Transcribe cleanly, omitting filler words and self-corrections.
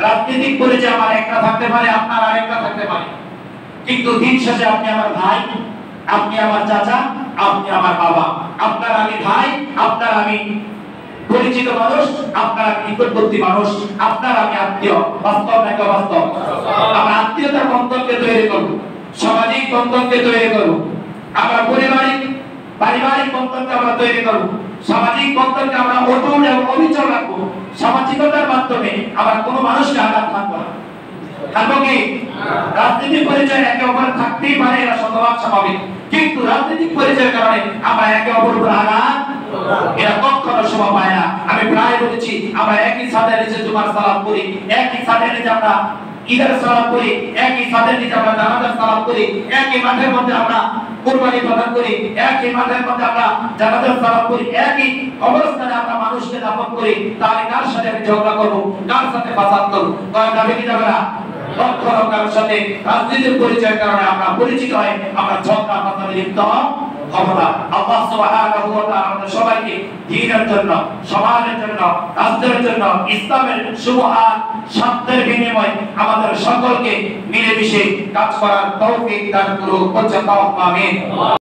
রাজনৈতিক পরিচয় আমার একটা থাকতে পারে, আপনার আরেকটা থাকতে পারে, কিন্তু দিন শেষে আপনি আমার ভাই, আপনি আমার চাচা, আপনি আমার বাবা, আপনার আমি ভাই, আপনার আমি পরিচিত মানুষ, আপনার আমি নিকটবর্তী মানুষ, আপনার আমি আত্মীয়। বাস্তব নাকি অবাস্তব? আমরা আত্মীয়তার বন্ধনকে তৈরি করব, সামাজিক বন্ধনকে তৈরি করব, আমরা পারিবারিক বন্ধনকে আমরা তৈরি করব, সামাজিক বন্ধনকে আমরা অটুট এবং অবিচল রাখবো। সামাজিকতার মাধ্যমে আমরা কোনো মানুষকে আঘাত মানবো না। থাকবো কি? রাজনৈতিক পরিচয় একে অপরের থাকতেই পারে, এটা শতভাগ স্বাভাবিক, কিন্তু রাজনৈতিক পরিচয়ের কারণে আমরা একে অপরের উপর আঘাত এটা কখনো শোভা পায় না। আমি প্রায় বলেছি, আমরা একই ছাদের নিচে জুমার সালাত করি, একই ছাদের নিচে আমরা ঈদের সালাত করি, একই ছাদের নিচে আমরা জানাজার সালাত করি, একই মাঠের মধ্যে আমরা কুরবানি প্রদান করি, একই মাঠের মধ্যে আমরা জানাজার সালাত করি, একই অবস্থানে আমরা মানুষকে দাফন করি। তাহলে কার সাথে আমি ঝগড়া করব, কার সাথে ফাসাদ করব? কয় যাবে কি যাবে না? কখনো কারোর সাথে রাজনীতির পরিচয়ের কারণে আমরা পরিচিত হয়ে আমরা ঝগড়া ফাসাদে লিপ্ত হব না। আল্লাহ সুবহানাহু ওয়া তাআলা আমাদের সবাইকে দ্বীনের জন্য, সমাজের জন্য, রাষ্ট্রের জন্য, ইসলামের সুবহান শব্দের বিনিময়ে আমাদের সকলকে মিলেমিশে কাজ করার তৌফিক দান করুন। আমিন।